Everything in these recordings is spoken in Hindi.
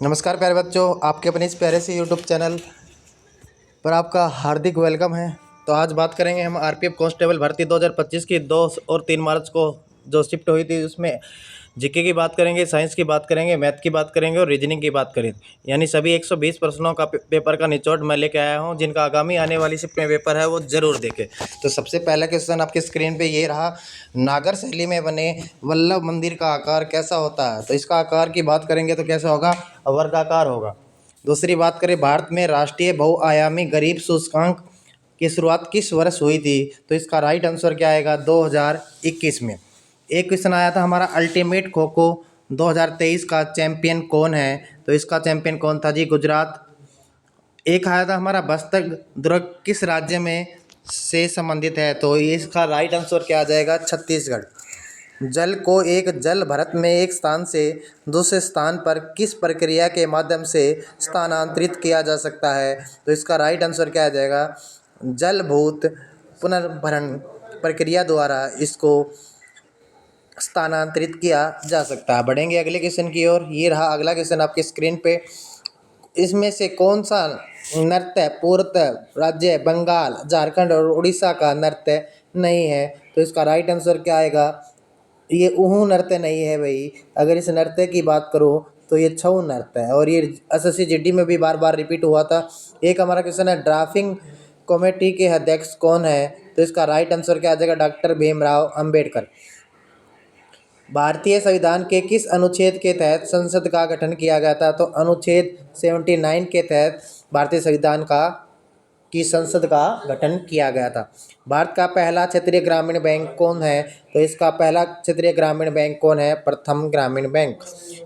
नमस्कार प्यारे बच्चों, आपके अपने इस प्यारे से यूट्यूब चैनल पर आपका हार्दिक वेलकम है। तो आज बात करेंगे हम आरपीएफ कांस्टेबल भर्ती 2025 की 2 और 3 मार्च को जो शिफ्ट हुई थी उसमें जीके की बात करेंगे, साइंस की बात करेंगे, मैथ की बात करेंगे और रीजनिंग की बात करेंगे। यानी सभी 120 प्रश्नों का पेपर का निचोड़ मैं लेके आया हूं, जिनका आगामी आने वाली शिफ्ट में पेपर है वो ज़रूर देखें। तो सबसे पहला क्वेश्चन आपकी स्क्रीन पे ये रहा, नागर शैली में बने वल्लभ मंदिर का आकार कैसा होता है? तो इसका आकार की बात करेंगे तो कैसा होगा? वर्गाकार होगा। दूसरी बात करें, भारत में राष्ट्रीय बहुआयामी गरीब सूचकांक की शुरुआत किस वर्ष हुई थी? तो इसका राइट आंसर क्या आएगा? 2021 में। एक क्वेश्चन आया था हमारा, अल्टीमेट खो खो 2023 का चैंपियन कौन है? तो इसका चैंपियन कौन था जी? गुजरात। एक आया था हमारा, बस्तर दुर्ग किस राज्य में से संबंधित है? तो इसका राइट आंसर क्या आ जाएगा? छत्तीसगढ़। जल को एक जल भरत में एक स्थान से दूसरे स्थान पर किस प्रक्रिया के माध्यम से स्थानांतरित किया जा सकता है? तो इसका राइट आंसर क्या आ जाएगा? जलभूत पुनर्भरण प्रक्रिया द्वारा इसको स्थानांतरित किया जा सकता है। बढ़ेंगे अगले क्वेश्चन की ओर। ये रहा अगला क्वेश्चन आपकी स्क्रीन पे। इसमें से कौन सा नृत्य पूर्वोत्तर राज्य बंगाल, झारखंड और उड़ीसा का नृत्य नहीं है? तो इसका राइट आंसर क्या आएगा? ये उहू नृत्य नहीं है भाई। अगर इस नृत्य की बात करो तो ये छऊ नृत्य है और ये एसएससी जीडी में भी बार बार रिपीट हुआ था। एक हमारा क्वेश्चन है, ड्राफ्टिंग कमेटी के अध्यक्ष कौन है? तो इसका राइट आंसर क्या आ जाएगा? डॉक्टर भीमराव अंबेडकर। भारतीय संविधान के किस अनुच्छेद के तहत संसद का गठन किया गया था? तो अनुच्छेद 79 के तहत भारतीय संविधान की संसद का गठन किया गया था। भारत का पहला क्षेत्रीय ग्रामीण बैंक कौन है? तो इसका पहला क्षेत्रीय ग्रामीण बैंक कौन है? प्रथम ग्रामीण बैंक।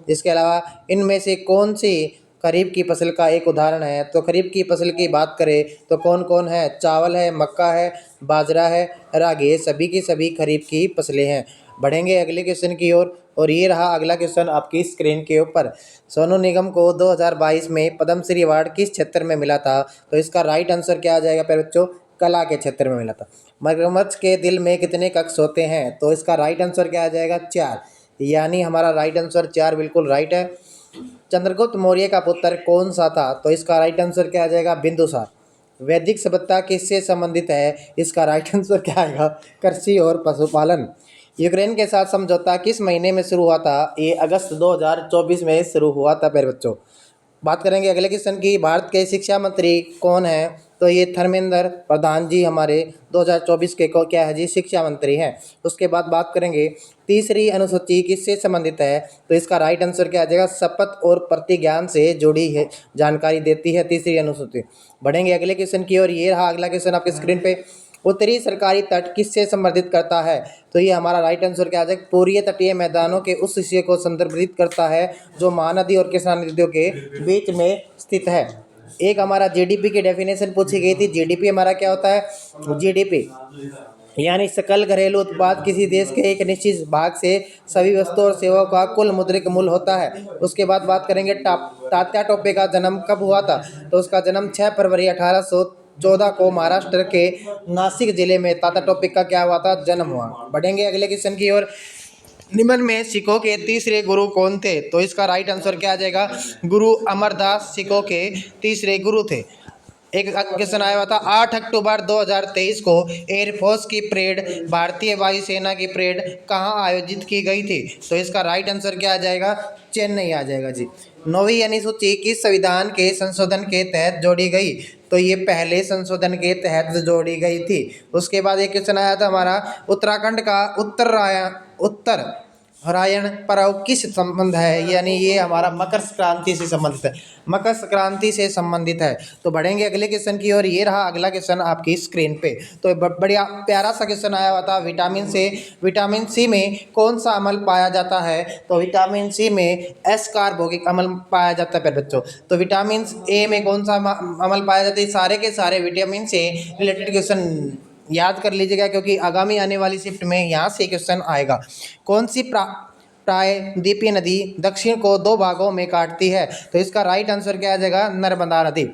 इसके अलावा इनमें से कौन सी खरीफ की फसल का एक उदाहरण है? तो खरीफ की फसल की बात करें तो कौन कौन है? चावल है, मक्का है, बाजरा है, रागी, ये सभी की सभी खरीफ की फसलें हैं। बढ़ेंगे अगले क्वेश्चन की ओर और ये रहा अगला क्वेश्चन आपकी स्क्रीन के ऊपर। सोनू निगम को 2022 में पद्मश्री अवार्ड किस क्षेत्र में मिला था? तो इसका राइट आंसर क्या आ जाएगा प्यारे बच्चों? कला के क्षेत्र में मिला था। मगरमच्छ के दिल में कितने कक्ष होते हैं? तो इसका राइट आंसर क्या आ जाएगा? 4। यानी हमारा राइट आंसर 4 बिल्कुल राइट है। चंद्रगुप्त मौर्य का पुत्र कौन सा था? तो इसका राइट आंसर क्या आ जाएगा? बिंदुसार। वैदिक सभ्यता किससे संबंधित है? इसका राइट आंसर क्या आएगा? कृषि और पशुपालन। यूक्रेन के साथ समझौता किस महीने में शुरू हुआ था? ये अगस्त 2024 में शुरू हुआ था प्यारे बच्चों। बात करेंगे अगले क्वेश्चन की। भारत के शिक्षा मंत्री कौन है? तो ये धर्मेंद्र प्रधान जी हमारे 2024 के को क्या है जी? शिक्षा मंत्री हैं। उसके बाद बात करेंगे तीसरी अनुसूची किससे संबंधित है? तो इसका राइट आंसर क्या आ जाएगा? शपथ और प्रतिज्ञान से जुड़ी है जानकारी देती है तीसरी अनुसूची। बढ़ेंगे अगले क्वेश्चन की और ये रहा अगला क्वेश्चन आपके स्क्रीन पे। उत्तरी सरकारी तट किससे संबंधित करता है? तो ये हमारा राइट आंसर क्या आ जाएगा? पूर्वीय तटीय मैदानों के उस हिस्से को संदर्भित करता है जो महानदी और कृष्णा नदियों के बीच में स्थित है। एक हमारा जीडीपी की डेफिनेशन पूछी गई थी। जीडीपी हमारा क्या होता है? जीडीपी यानी सकल घरेलू उत्पाद किसी देश के एक निश्चित भाग से सभी वस्तुओं और सेवाओं का कुल मुद्रिक मूल्य होता है। उसके बाद बात करेंगे तात्या टोपे का जन्म कब हुआ था? तो उसका जन्म 6 फरवरी 1814 को महाराष्ट्र के नासिक जिले में तात्या टोपे का क्या हुआ था? जन्म हुआ। बढ़ेंगे अगले क्वेश्चन की ओर। निम्न में सिखों के तीसरे गुरु कौन थे? तो इसका राइट आंसर क्या आ जाएगा? गुरु अमरदास सिखों के तीसरे गुरु थे। एक क्वेश्चन आया हुआ था, 8 अक्टूबर 2023 को एयरफोर्स की परेड, भारतीय वायुसेना की परेड कहाँ आयोजित की गई थी? तो इसका राइट आंसर क्या आ जाएगा? चेन्नई आ जाएगा जी। 9वीं अनुसूची किस संविधान के संशोधन के तहत जोड़ी गई? तो ये पहले संशोधन के तहत जोड़ी गई थी। उसके बाद एक क्वेश्चन आया था हमारा, उत्तराखंड का उत्तर हरायण पर्व किस संबंध है? यानी ये हमारा मकर संक्रांति से संबंधित है। मकर संक्रांति से संबंधित है। तो बढ़ेंगे अगले क्वेश्चन की ओर। ये रहा अगला क्वेश्चन आपकी स्क्रीन पे। तो बढ़िया प्यारा सा क्वेश्चन आया हुआ था, विटामिन सी में कौन सा अम्ल पाया जाता है? तो विटामिन सी में एस कार्बोक्सिलिक अम्ल पाया जाता है प्यारे बच्चों। तो विटामिन ए में कौन सा अम्ल पाया जाता है? सारे के सारे विटामिन से रिलेटेड क्वेश्चन याद कर लीजिएगा, क्योंकि आगामी आने वाली शिफ्ट में यहाँ से क्वेश्चन आएगा। कौन सी प्रायद्वीपीय नदी दक्षिण को 2 भागों में काटती है? तो इसका राइट आंसर क्या आ जाएगा? नर्मदा नदी।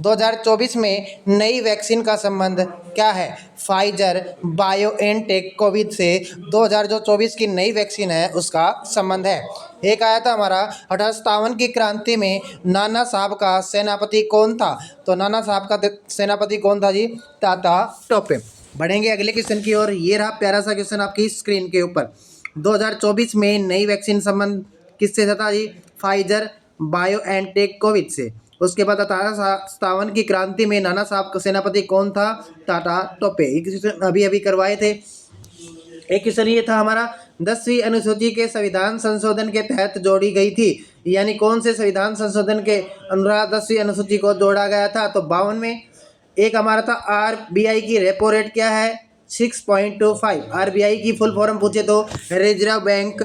2024 में नई वैक्सीन का संबंध क्या है? फाइजर बायोएनटेक कोविड से 2024 की नई वैक्सीन है उसका संबंध है। एक आया था हमारा 1857 की क्रांति में नाना साहब का सेनापति कौन था? तो नाना साहब का सेनापति कौन था जी? ताता टोपे। बढ़ेंगे अगले क्वेश्चन की ओर। ये रहा प्यारा सा क्वेश्चन आपकी स्क्रीन के ऊपर। 2024 में नई वैक्सीन संबंध किससे था जी? फाइजर बायोएनटेक कोविड से। उसके बाद 1857 की क्रांति में नाना साहब का सेनापति कौन था? टाटा टोपे। ये क्वेश्चन अभी अभी करवाए थे। एक क्वेश्चन ये था हमारा 10वीं अनुसूची के संविधान संशोधन के तहत जोड़ी गई थी, यानी कौन से संविधान संशोधन के अनुसार 10वीं अनुसूची को जोड़ा गया था? तो 52 में। एक हमारा था आरबीआई की रेपो रेट क्या है? 6.25। आरबीआई की फुल फॉर्म पूछे तो रिजर्व बैंक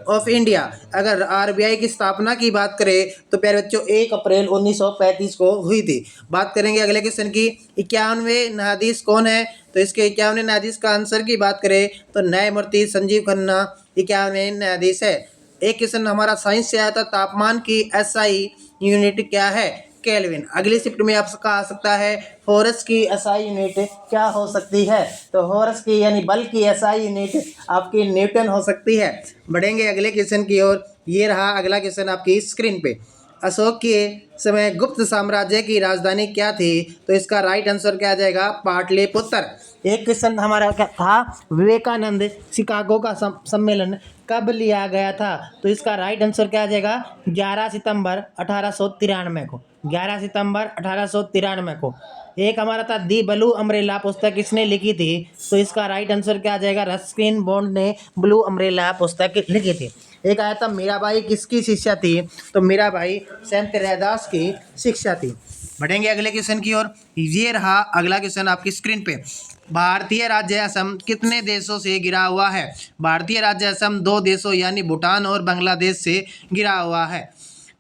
ऑफ इंडिया। अगर आरबीआई की स्थापना की बात करें तो प्यारे बच्चों 1 अप्रैल 1935 को हुई थी। बात करेंगे अगले क्वेश्चन की। 51वें न्यायाधीश कौन है? तो इसके 51वें न्यायाधीश का आंसर की बात करें तो न्यायमूर्ति संजीव खन्ना 51वें न्यायाधीश है। एक क्वेश्चन हमारा साइंस से आया था, तापमान की एसआई यूनिट क्या है? केल्विन। अगली शिफ्ट में आपका आ सकता है हॉरस की एसआई यूनिट क्या हो सकती है? तो हॉरस की यानी बल की एसआई यूनिट आपकी न्यूटन हो सकती है। बढ़ेंगे अगले क्वेश्चन की ओर। ये रहा अगला क्वेश्चन आपकी स्क्रीन पे। अशोक के समय गुप्त साम्राज्य की राजधानी क्या थी? तो इसका राइट आंसर क्या आ जाएगा? पाटलिपुत्र। एक क्वेश्चन हमारा क्या था? विवेकानंद शिकागो का सम्मेलन कब लिया गया था? तो इसका राइट आंसर क्या आ जाएगा? 11 सितंबर 1893 को। 11 सितंबर 1893 को। एक हमारा था दी ब्लू अम्ब्रेला पुस्तक किसने लिखी थी? तो इसका राइट आंसर क्या आ जाएगा? रस्किन बॉन्ड ने ब्लू अम्ब्रेला पुस्तक लिखी थी। एक आया था मीराबाई किसकी शिष्या थी? तो मीराबाई संत रैदास की शिष्या थी। बढ़ेंगे अगले क्वेश्चन की ओर। ये रहा अगला क्वेश्चन आपकी स्क्रीन पे। भारतीय राज्य असम कितने देशों से घिरा हुआ है? भारतीय राज्य असम 2 देशों यानी भूटान और बांग्लादेश से घिरा हुआ है।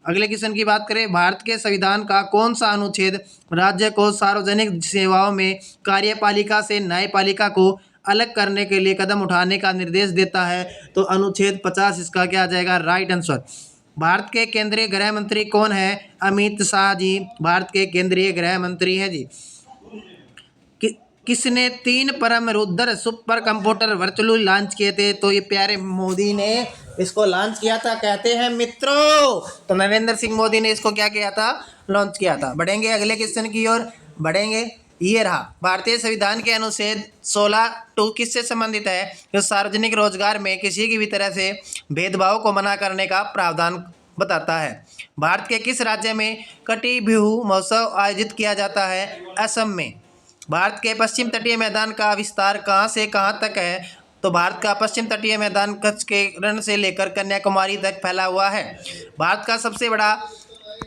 अगले क्वेश्चन की बात करें। भारत के संविधान का कौन सा अनुच्छेद राज्य को सार्वजनिक सेवाओं में कार्यपालिका से न्यायपालिका को अलग करने के लिए कदम उठाने का निर्देश देता है? तो अनुच्छेद 50 इसका क्या आ जाएगा? Right answer. भारत के केंद्रीय गृह मंत्री कौन है? अमित शाह जी भारत के केंद्रीय गृह मंत्री हैं जी। किसने 3 परम Rudra super computer virtually launch किए थे? तो ये प्यारे मोदी ने इसको लॉन्च किया था कहते हैं मित्रों। तो नरेंद्र सिंह मोदी ने इसको क्या किया था? लॉन्च किया था। बढ़ेंगे अगले क्वेश्चन की ओर। बढ़ेंगे। ये रहा भारतीय संविधान के अनुच्छेद 16 किससे संबंधित है? जो सार्वजनिक रोजगार में किसी की भी तरह से भेदभाव को मना करने का प्रावधान बताता है। भारत के किस राज्य में कटी बिहू महोत्सव आयोजित किया जाता है? असम में। भारत के पश्चिम तटीय मैदान का विस्तार कहाँ से कहाँ तक है? तो भारत का पश्चिम तटीय मैदान कच्छ के रण से लेकर कन्याकुमारी तक फैला हुआ है। भारत का सबसे बड़ा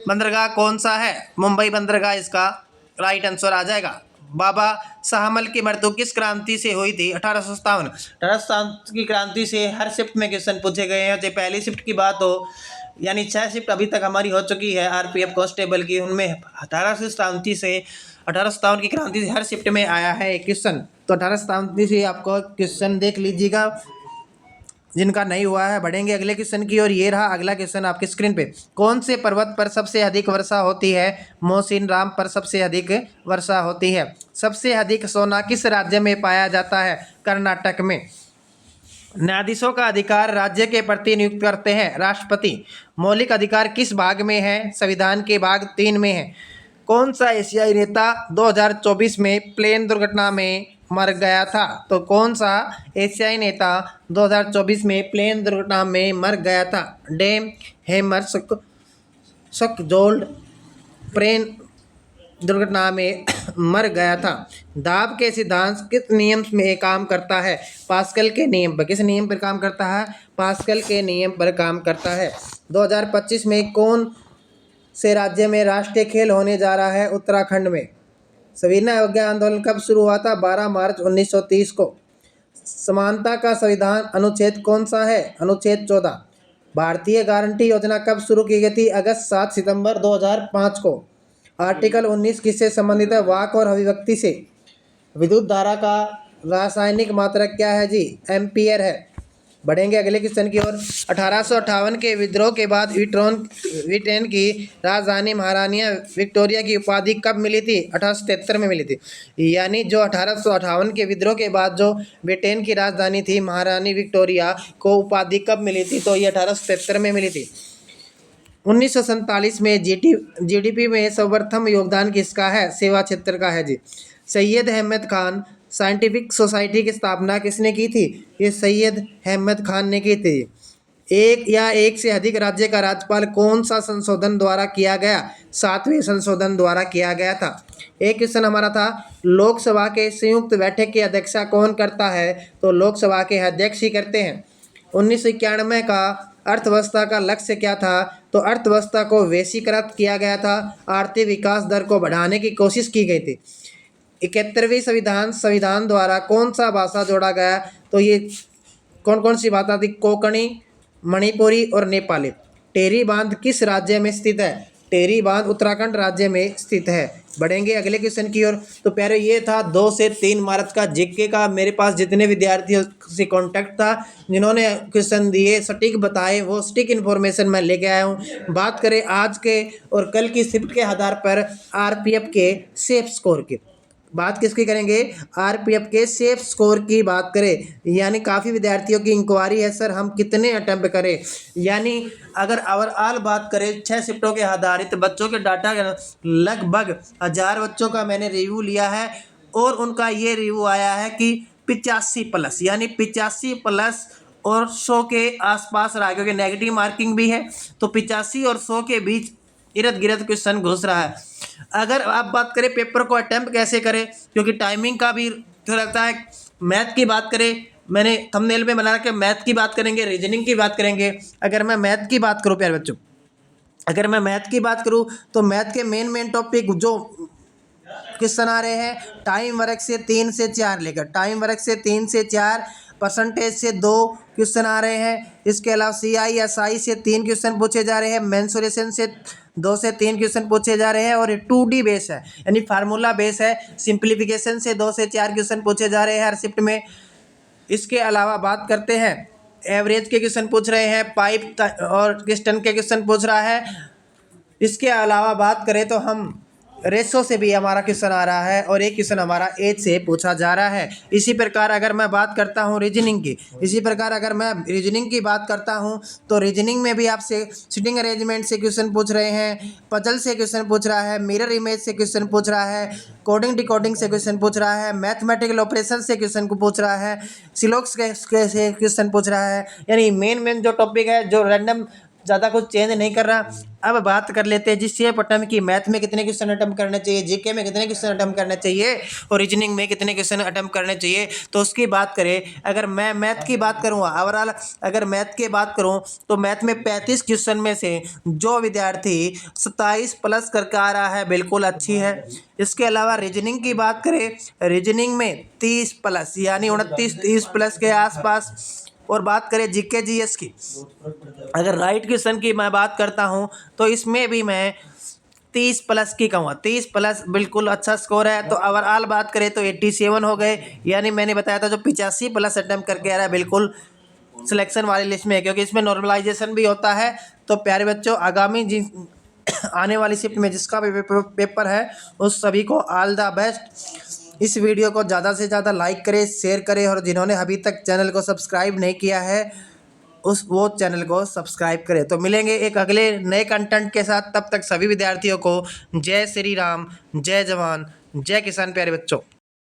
बंदरगाह कौन सा है? मुंबई बंदरगाह इसका राइट आंसर आ जाएगा। बाबा शाहमल की मृत्यु किस क्रांति से हुई थी? 1857। 1857 की क्रांति से हर शिफ्ट में क्वेश्चन पूछे गए हैं। जो पहली शिफ्ट की बात हो यानी 6 शिफ्ट अभी तक हमारी हो चुकी है आरपीएफ कांस्टेबल की, उनमें 1857 की क्रांति से हर शिफ्ट में आया है एक क्वेश्चन। तो 1857 से आपको क्वेश्चन देख लीजिएगा जिनका नहीं हुआ है। बढ़ेंगे अगले क्वेश्चन की ओर। ये रहा अगला क्वेश्चन आपकी स्क्रीन पे। कौन से पर्वत पर सबसे अधिक वर्षा होती है? मोहसिन राम पर सबसे अधिक वर्षा होती है। सबसे अधिक सोना किस राज्य में पाया जाता है? कर्नाटक में। न्यायाधीशों का अधिकार राज्य के प्रति नियुक्त करते हैं राष्ट्रपति। मौलिक अधिकार किस भाग में है? संविधान के भाग 3 में है। कौन सा एशियाई नेता 2024 में प्लेन दुर्घटना में मर गया था? तो कौन सा एशियाई नेता 2024 में प्लेन दुर्घटना में मर गया था? डेम हेमर सकजोल्ड प्लेन दुर्घटना में मर गया था। दाब के सिद्धांत किस नियम में काम करता है? पास्कल के नियम पर। किस नियम पर काम करता है? पास्कल के नियम पर काम करता है। 2025 में कौन से राज्य में राष्ट्रीय खेल होने जा रहा है? उत्तराखंड में। सविनय अवज्ञा आंदोलन कब शुरू हुआ था? 12 मार्च 1930 को। समानता का संविधान अनुच्छेद कौन सा है? अनुच्छेद 14। भारतीय गारंटी योजना कब शुरू की गई थी? अगस्त 7 सितंबर 2005 को। आर्टिकल 19 किससे संबंधित है? वाक और अभिव्यक्ति से। विद्युत धारा का रासायनिक मात्रक क्या है जी? एम्पियर है। बढ़ेंगे अगले क्वेश्चन की ओर। 1858 के विद्रोह के बाद ब्रिटेन की राजधानी महारानी विक्टोरिया की उपाधि कब मिली थी? 1873 में मिली थी। यानी जो 1858 के विद्रोह के बाद जो ब्रिटेन की राजधानी थी महारानी विक्टोरिया को उपाधि कब मिली थी? तो ये 1873 में मिली थी। 1947 में जीडीपी में सर्वप्रथम योगदान किसका है? सेवा क्षेत्र का है जी। सैयद अहमद खान साइंटिफिक सोसाइटी की स्थापना किसने की थी? ये सैयद अहमद खान ने की थी। एक या एक से अधिक राज्य का राज्यपाल कौन सा संशोधन द्वारा किया गया? 7वें संशोधन द्वारा किया गया था। एक क्वेश्चन हमारा था, लोकसभा के संयुक्त बैठक की अध्यक्षता कौन करता है? तो लोकसभा के अध्यक्ष ही करते हैं। 1991 का अर्थव्यवस्था का लक्ष्य क्या था? तो अर्थव्यवस्था को वैश्वीकृत किया गया था। आर्थिक विकास दर को बढ़ाने की कोशिश की गई थी। 71वीं संविधान द्वारा कौन सा भाषा जोड़ा गया? तो ये कौन कौन सी भाषा थी? कोंकणी, मणिपुरी और नेपाली। टेरी बांध किस राज्य में स्थित है? टेरी बांध उत्तराखंड राज्य में स्थित है। बढ़ेंगे अगले क्वेश्चन की ओर। तो प्यारे ये था 2 से 3 मार्च का जीके का। मेरे पास जितने विद्यार्थियों से कांटेक्ट था जिन्होंने क्वेश्चन दिए सटीक बताए वो सटीक इन्फॉर्मेशन मैं लेके आया हूँ। बात करें आज के और कल की शिफ्ट के आधार पर आरपीएफ के सेफ स्कोर की बात किसकी करेंगे? आरपीएफ के सेफ स्कोर की बात करें। यानी काफ़ी विद्यार्थियों की इंक्वायरी है सर हम कितने अटेम्प्ट करें। यानी अगर ओवरऑल बात करें 6 शिफ्टों के आधारित बच्चों के डाटा लगभग 1000 बच्चों का मैंने रिव्यू लिया है और उनका ये रिव्यू आया है कि 85+, यानी 85+ और 100 के आसपास रहा, क्योंकि नेगेटिव मार्किंग भी है तो 85 और 100 के बीच इर्द गिर्द क्वेश्चन घुस रहा है। अगर आप बात करें पेपर को अटेम्प्ट कैसे करें, क्योंकि टाइमिंग का भी तो लगता है। मैथ की बात करें, मैंने थंबनेल में बना रखा है मैथ की बात करेंगे, रीजनिंग की बात करेंगे। अगर मैं मैथ की बात करूं प्यारे बच्चों, अगर मैं मैथ की बात करूं तो मैथ के मेन टॉपिक जो क्वेश्चन आ रहे हैं टाइम वर्क से 3 से 4 लेकर, टाइम वर्क से 3 से 4, परसेंटेज से 2 क्वेश्चन आ रहे हैं। इसके अलावा CISI से 3 क्वेश्चन पूछे जा रहे हैं, मेंसुरेशन से 2 से 3 क्वेश्चन पूछे जा रहे हैं और 2D बेस है यानी फार्मूला बेस है। सिंप्लीफिकेशन से 2 से 4 क्वेश्चन पूछे जा रहे हैं हर शिफ्ट में। इसके अलावा बात करते हैं एवरेज के क्वेश्चन पूछ रहे हैं, पाइप और डिस्टेंस के क्वेश्चन पूछ रहा है। इसके अलावा बात करें तो हम रेशो से भी हमारा क्वेश्चन आ रहा है और एक क्वेश्चन हमारा एज से पूछा जा रहा है। इसी प्रकार अगर मैं बात करता हूँ रीजनिंग की, इसी प्रकार अगर मैं रीजनिंग की बात करता हूँ तो रीजनिंग में भी आपसे सिटिंग अरेंजमेंट से क्वेश्चन पूछ रहे हैं, पजल से क्वेश्चन पूछ रहा है, मिरर इमेज से क्वेश्चन पूछ रहा है, कोडिंग डिकोडिंग से क्वेश्चन पूछ रहा है, मैथमेटिकल ऑपरेशन से क्वेश्चन को पूछ रहा है, सिलोक्स से क्वेश्चन पूछ रहा है। यानी मेन जो टॉपिक है जो रैंडम ज़्यादा कुछ चेंज नहीं कर रहा। अब बात कर लेते हैं जिससे पटम की मैथ में कितने क्वेश्चन अटेम्प्ट करने चाहिए, जीके में कितने क्वेश्चन अटेम्प्ट करने चाहिए और रीजनिंग में कितने क्वेश्चन अटेम्प्ट करने चाहिए। तो उसकी बात करें, अगर मैं मैथ की बात करूँ ओवरऑल, अगर मैथ की बात करूँ तो मैथ में 35 क्वेश्चन में से जो विद्यार्थी 27+ करके आ रहा है बिल्कुल अच्छी है। इसके अलावा रीजनिंग की बात करें, रीजनिंग में 30+ यानी 29-30+ के आसपास। और बात करें जीके जीएस की, अगर राइट क्वेश्चन की मैं बात करता हूं तो इसमें भी मैं 30+ की कहूँगा, 30+ बिल्कुल अच्छा स्कोर है। तो ओवरऑल बात करें तो 87 हो गए। यानी मैंने बताया था जो 85+ अटेम्प्ट करके आ रहा है बिल्कुल सिलेक्शन वाली लिस्ट में है, क्योंकि इसमें नॉर्मलाइजेशन भी होता है। तो प्यारे बच्चों आगामी आने वाली शिफ्ट में जिसका भी पेपर है उस सभी को ऑल द बेस्ट। इस वीडियो को ज़्यादा से ज़्यादा लाइक करें, शेयर करें और जिन्होंने अभी तक चैनल को सब्सक्राइब नहीं किया है वो चैनल को सब्सक्राइब करें। तो मिलेंगे एक अगले नए कंटेंट के साथ, तब तक सभी विद्यार्थियों को जय श्री राम, जय जवान, जय किसान प्यारे बच्चों।